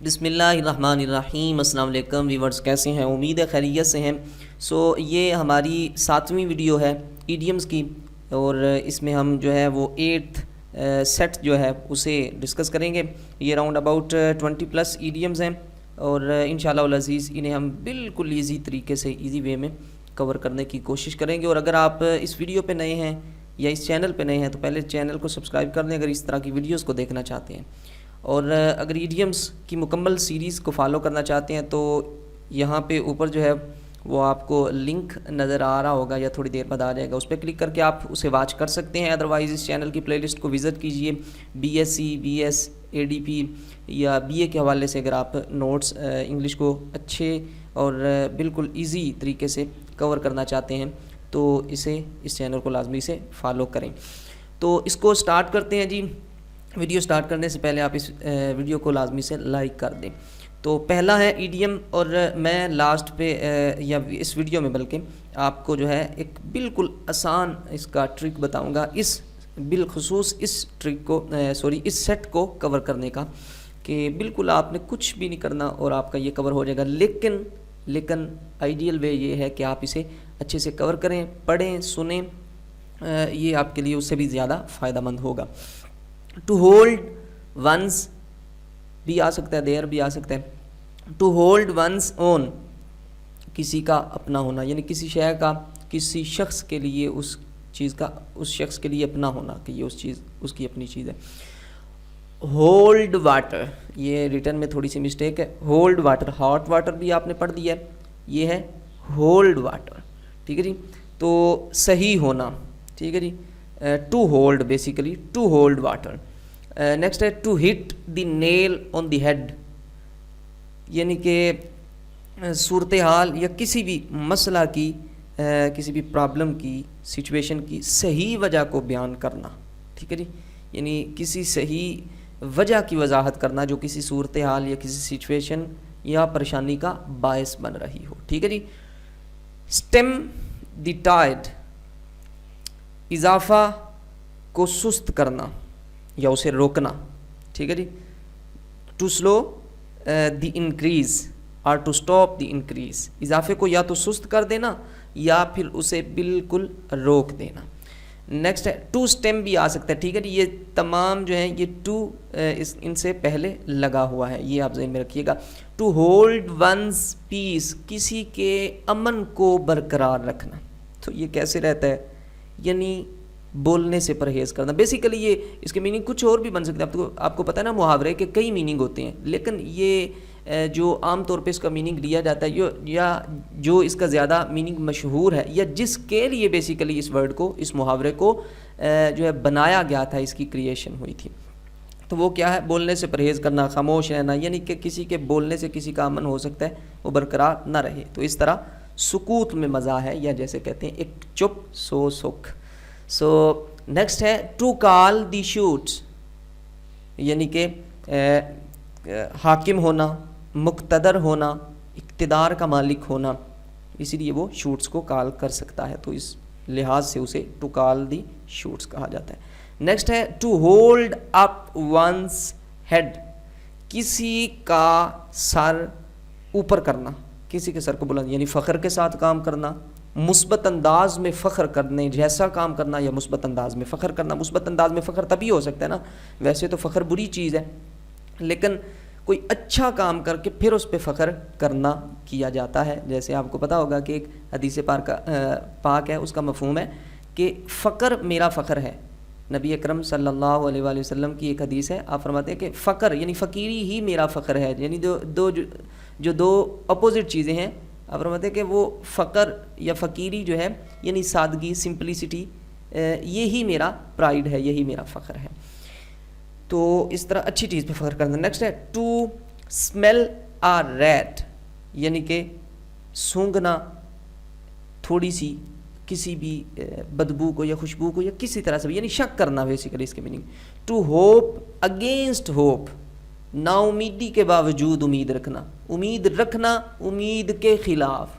بسم اللہ الرحمن الرحیم۔ السلام علیکم ویورز، کیسے ہیں؟ امید ہے خیریت سے ہیں۔ یہ ہماری 7ویں ویڈیو ہے ایڈیمز کی، اور اس میں ہم جو ہے وہ 8th سیٹ جو ہے اسے ڈسکس کریں گے۔ یہ راؤنڈ اباؤٹ 20+ ایڈیمز ہیں، اور انشاءاللہ العزیز انہیں ہم بالکل ایزی طریقے سے ایزی وے میں کور کرنے کی کوشش کریں گے۔ اور اگر آپ اس ویڈیو پہ نئے ہیں یا اس چینل پہ نئے ہیں تو پہلے چینل کو سبسکرائب کر لیں اگر اس طرح کی ویڈیوز کو دیکھنا چاہتے ہیں، اور اگر ایڈیمز کی مکمل سیریز کو فالو کرنا چاہتے ہیں تو یہاں پہ اوپر جو ہے وہ آپ کو لنک نظر آ رہا ہوگا یا تھوڑی دیر بعد آ جائے گا، اس پہ کلک کر کے آپ اسے واچ کر سکتے ہیں۔ ادروائز اس چینل کی پلے لسٹ کو وزٹ کیجئے۔ B S C, B S, A D P یا بی اے کے حوالے سے اگر آپ نوٹس انگلش کو اچھے اور بالکل ایزی طریقے سے کور کرنا چاہتے ہیں تو اس چینل کو لازمی سے فالو کریں۔ تو اس کو سٹارٹ کرتے ہیں جی۔ ویڈیو سٹارٹ کرنے سے پہلے آپ اس ویڈیو کو لازمی سے لائک کر دیں۔ تو پہلا ہے ایڈیم، اور میں لاسٹ پہ یا اس ویڈیو میں بلکہ آپ کو جو ہے ایک بالکل آسان اس کا ٹرک بتاؤں گا، بالخصوص اس اس سیٹ کو کور کرنے کا، کہ بالکل آپ نے کچھ بھی نہیں کرنا اور آپ کا یہ کور ہو جائے گا۔ لیکن آئیڈیل وے یہ ہے کہ آپ اسے اچھے سے کور کریں، پڑھیں، سنیں، یہ آپ کے لیے اس سے بھی زیادہ فائدہ مند ہوگا۔ ٹو ہولڈ ونز بھی آ سکتا ہے، دیر بھی آ سکتا ہے۔ ٹو ہولڈ ونز اون، کسی کا اپنا ہونا، یعنی کسی شے کا کسی شخص کے لیے اس شخص کے لیے اپنا ہونا، کہ یہ اس کی اپنی چیز ہے۔ ہولڈ واٹر، یہ ریٹن میں تھوڑی سی مسٹیک ہے۔ ہولڈ واٹر، ہاٹ واٹر بھی آپ نے پڑھ دیا ہے، یہ ہے ہولڈ واٹر، ٹھیک ہے جی۔ تو صحیح ہونا، ٹھیک ہے جی۔ To hold, basically to hold water. Next ہے to hit the nail on the head, یعنی کہ صورتحال یا کسی بھی مسئلہ کی، کسی بھی پرابلم کی، سچویشن کی صحیح وجہ کو بیان کرنا، ٹھیک ہے جی۔ یعنی کسی صحیح وجہ کی وضاحت کرنا جو کسی صورتحال یا کسی سچویشن یا پریشانی کا باعث بن رہی ہو، ٹھیک ہے جی۔ اسٹیم دی ٹائڈ، اضافہ کو سست کرنا یا اسے روکنا، ٹھیک ہے جی۔ ٹو سلو دی انکریز اور ٹو سٹاپ دی انکریز، اضافے کو یا تو سست کر دینا یا پھر اسے بالکل روک دینا۔ نیکسٹ ہے ٹو سٹیم بھی آ سکتا ہے، ٹھیک ہے جی۔ یہ تمام جو ہیں یہ ٹو ان سے پہلے لگا ہوا ہے، یہ آپ ذہن میں رکھیے گا۔ ٹو ہولڈ ونز پیس، کسی کے امن کو برقرار رکھنا۔ تو یہ کیسے رہتا ہے؟ یعنی بولنے سے پرہیز کرنا۔ بیسیکلی یہ اس کے میننگ کچھ اور بھی بن سکتے ہیں، آپ کو پتہ ہے نا محاورے کے کئی میننگ ہوتے ہیں، لیکن یہ جو عام طور پہ اس کا میننگ لیا جاتا ہے یا جو اس کا زیادہ میننگ مشہور ہے، یا جس کے لیے بیسیکلی اس ورڈ کو، اس محاورے کو جو ہے بنایا گیا تھا، اس کی کریشن ہوئی تھی، تو وہ کیا ہے؟ بولنے سے پرہیز کرنا، خاموش رہنا، یعنی کہ کسی کے بولنے سے کسی کا امن ہو سکتا ہے، وہ برقرار نہ رہے۔ تو اس طرح سکوت میں مزہ ہے، یا جیسے کہتے ہیں ایک چپ سو سکھ۔ نیکسٹ ہے ٹو کال دی شوٹس، یعنی کہ حاکم ہونا، مقتدر ہونا، اقتدار کا مالک ہونا، اسی لیے وہ شوٹس کو کال کر سکتا ہے، تو اس لحاظ سے اسے ٹو کال دی شوٹس کہا جاتا ہے۔ نیکسٹ ہے to hold up one's head, کسی کا سر اوپر کرنا، کسی کے سر کو بلند، یعنی فخر کے ساتھ کام کرنا، مثبت انداز میں فخر کرنے جیسا کام کرنا، یا مثبت انداز میں فخر کرنا۔ مثبت انداز میں فخر تبھی ہو سکتا ہے نا، ویسے تو فخر بری چیز ہے، لیکن کوئی اچھا کام کر کے پھر اس پہ فخر کرنا کیا جاتا ہے۔ جیسے آپ کو پتا ہوگا کہ ایک حدیث پاک ہے، اس کا مفہوم ہے کہ فقر میرا فخر ہے۔ نبی اکرم صلی اللہ علیہ وآلہ وسلم کی ایک حدیث ہے، آپ فرماتے ہیں کہ فقر یعنی فقیری ہی میرا فخر ہے، یعنی جو دو اپوزٹ چیزیں ہیں، آپ فرماتے ہیں کہ وہ فقر یا فقیری جو ہے یعنی سادگی، سمپلیسٹی، یہی میرا پرائیڈ ہے، یہی میرا فخر ہے۔ تو اس طرح اچھی چیز پہ فخر کرنا۔ نیکسٹ ہے ٹو اسمیل آ ریٹ، یعنی کہ سونگھنا تھوڑی سی کسی بھی بدبو کو یا خوشبو کو یا کسی طرح سے بھی، یعنی شک کرنا بیسیکلی اس کے meaning. To hope against hope, نا امیدی کے باوجود امید رکھنا، امید رکھنا امید کے خلاف،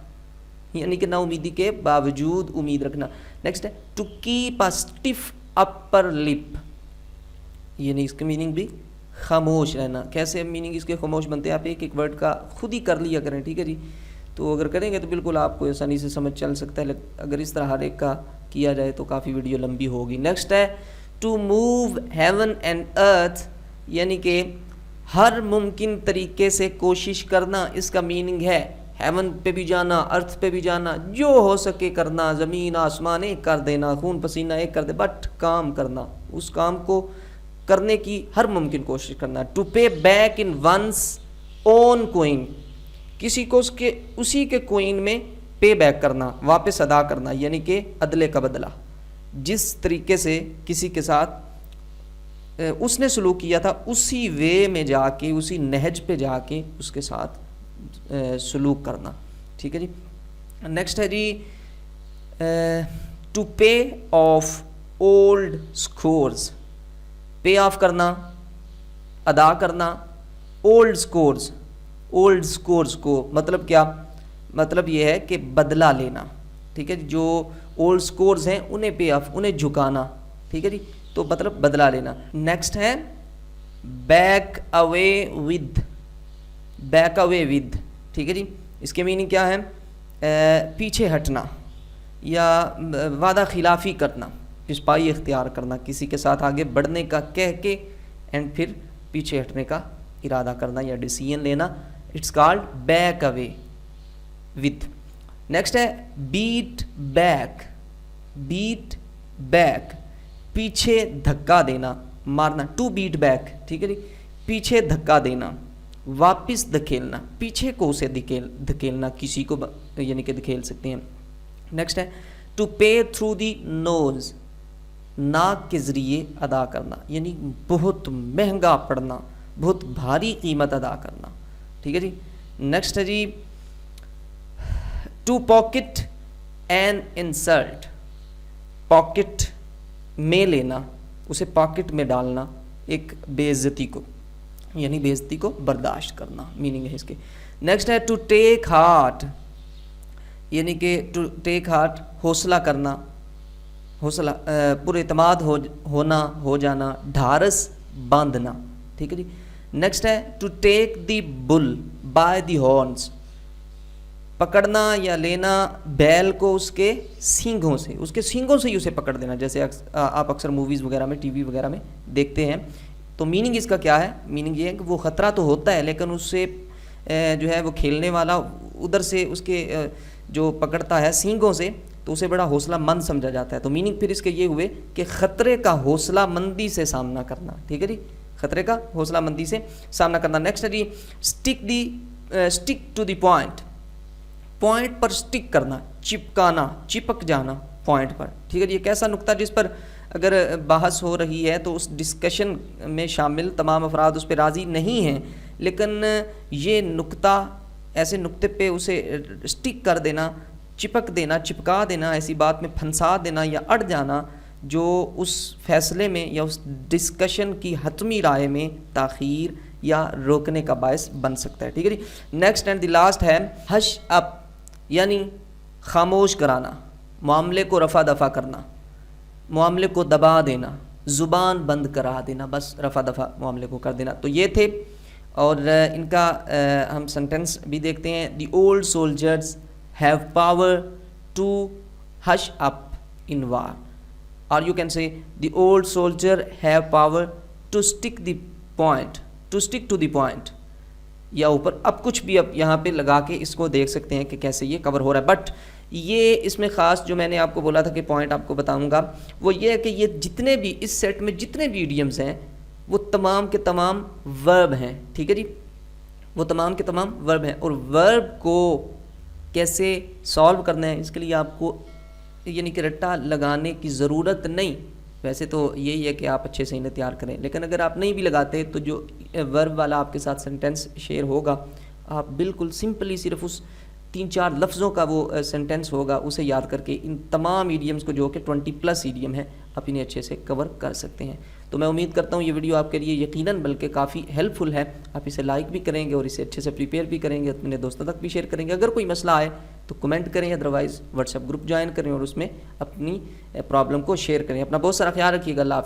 یعنی کہ نا امیدی کے باوجود امید رکھنا۔ نیکسٹ ہے to keep a stiff upper lip, یعنی اس کا میننگ بھی خاموش رہنا. کیسے میننگ اس کے خاموش بنتے ہیں؟ آپ ایک ایک ورڈ کا خود ہی کر لیا کریں, ٹھیک ہے جی. تو اگر کریں گے تو بالکل آپ کو آسانی سے سمجھ چل سکتا ہے. اگر اس طرح ہر ایک کا کیا جائے تو کافی ویڈیو لمبی ہوگی. نیکسٹ ہے ٹو موو ہیون اینڈ ارتھ, یعنی کہ ہر ممکن طریقے سے کوشش کرنا. اس کا میننگ ہے ہیون پہ بھی جانا, ارتھ پہ بھی جانا, جو ہو سکے کرنا, زمین آسمان ایک کر دینا, خون پسینہ ایک کر دے, بٹ کام کرنا, اس کام کو کرنے کی ہر ممکن کوشش کرنا. To pay back in one's own coin, کسی کو اسی کے کوئن میں پے بیک کرنا, واپس ادا کرنا, یعنی کہ عدلے کا بدلہ. جس طریقے سے کسی کے ساتھ اس نے سلوک کیا تھا اسی وے میں جا کے, اسی نہج پہ جا کے اس کے ساتھ سلوک کرنا, ٹھیک ہے جی. نیکسٹ ہے جی to pay off old scores, pay off کرنا, ادا کرنا. اولڈ اسکورز, اولڈ اسکورز کو مطلب کیا؟ مطلب یہ ہے کہ بدلہ لینا, ٹھیک ہے. جو اولڈ اسکورز ہیں انہیں پے آف, انہیں جھکانا, ٹھیک ہے جی. تو مطلب بدلہ لینا. نیکسٹ ہے back away with, back away with, ٹھیک ہے جی. اس کے میننگ کیا ہے؟ پیچھے ہٹنا یا وعدہ خلافی کرنا, پسپائی اختیار کرنا, کسی کے ساتھ آگے بڑھنے کا کہہ کے اینڈ پھر پیچھے ہٹنے کا ارادہ کرنا یا ڈیسیژن لینا. It's called back away with. Next ہے بیٹ بیک, بیٹ بیک, پیچھے دھکا دینا, مارنا. ٹو بیٹ بیک, ٹھیک ہے جی, پیچھے دھکا دینا, واپس دھکیلنا, پیچھے کو اسے دھکیلنا, کسی کو یعنی کہ دھکیل سکتے ہیں. نیکسٹ ہے ٹو پے تھرو دی نوز, ناک کے ذریعے ادا کرنا, یعنی بہت مہنگا پڑنا, بہت بھاری قیمت ادا کرنا, ٹھیک ہے جی. نیکسٹ ہے جی to pocket an insult, pocket میں لینا, اسے پاکٹ میں ڈالنا ایک بے عزتی کو, یعنی بے عزتی کو برداشت کرنا, میننگ ہے اس کے. نیکسٹ ہے ٹو ٹیک ہارٹ, یعنی کہ ٹو ٹیک ہارٹ حوصلہ کرنا, حوصلہ پر اعتماد ہونا, ہو جانا, ڈھارس باندھنا, ٹھیک ہے جی. نیکسٹ ہے to take the bull by the horns, پکڑنا یا لینا بیل کو اس کے سینگوں سے, اس کے سینگوں سے ہی اسے پکڑ دینا, جیسے آپ اکثر موویز وغیرہ میں, ٹی وی وغیرہ میں دیکھتے ہیں. تو میننگ اس کا کیا ہے؟ میننگ یہ ہے کہ وہ خطرہ تو ہوتا ہے لیکن اس سے جو ہے وہ کھیلنے والا ادھر سے اس کے جو پکڑتا ہے سینگوں سے تو اسے بڑا حوصلہ مند سمجھا جاتا ہے. تو میننگ پھر اس کے یہ ہوئے کہ خطرے کا حوصلہ مندی سے سامنا کرنا, ٹھیک ہے جی, خطرے کا حوصلہ مندی سے سامنا کرنا. نیکسٹ ہے جی stick to the point, point پر اسٹک کرنا, چپکانا, چپک جانا پوائنٹ پر, ٹھیک ہے جی. ایک ایسا نقطہ جس پر اگر بحث ہو رہی ہے تو اس ڈسکشن میں شامل تمام افراد اس پہ راضی نہیں ہیں, لیکن یہ نقطہ, ایسے نقطے پہ اسے اسٹک کر دینا, چپک دینا, چپکا دینا, ایسی بات میں پھنسا دینا یا اڑ جانا جو اس فیصلے میں یا اس ڈسکشن کی حتمی رائے میں تاخیر یا روکنے کا باعث بن سکتا ہے, ٹھیک ہے جی. نیکسٹ اینڈ دی لاسٹ ہے ہش اپ, یعنی خاموش کرانا, معاملے کو رفع دفع کرنا, معاملے کو دبا دینا, زبان بند کرا دینا, بس رفع دفع معاملے کو کر دینا. تو یہ تھے, اور ان کا ہم سینٹنس بھی دیکھتے ہیں. The old soldiers have power to hush up in war, اور you can say the old soldier have power to stick the point, to stick to the point, یا اوپر اب کچھ بھی اب یہاں پہ لگا کے اس کو دیکھ سکتے ہیں کہ کیسے یہ کور ہو رہا ہے. بٹ یہ اس میں خاص جو میں نے آپ کو بولا تھا کہ پوائنٹ آپ کو بتاؤں گا وہ یہ ہے کہ یہ جتنے بھی اس سیٹ میں جتنے بھی ایڈیمز ہیں وہ تمام کے تمام ورب ہیں, ٹھیک ہے جی, وہ تمام کے تمام ورب ہیں. اور ورب کو کیسے سالو کرنا ہے اس کے لیے آپ کو یعنی کہ رٹا لگانے کی ضرورت نہیں. ویسے تو یہی ہے کہ آپ اچھے سے انہیں تیار کریں, لیکن اگر آپ نہیں بھی لگاتے تو جو ورب والا آپ کے ساتھ سینٹینس شیئر ہوگا آپ بالکل سمپلی صرف اس 3-4 لفظوں کا وہ سینٹینس ہوگا اسے یاد کر کے ان تمام ایڈیمز کو جو کہ 20+ ایڈیم ہیں آپ انہیں اچھے سے کور کر سکتے ہیں. تو میں امید کرتا ہوں یہ ویڈیو آپ کے لیے یقیناً بلکہ کافی ہیلپ فل ہے. آپ اسے لائک بھی کریں گے اور اسے اچھے سے پریپیئر بھی کریں گے, اپنے دوستوں تک بھی شیئر کریں گے. اگر کوئی مسئلہ آئے تو کمنٹ کریں, otherwise what's app group join کریں اور اس میں اپنی پرابلم کو شیئر کریں. اپنا بہت سارا خیال رکھیے گا. اللہ حافظ.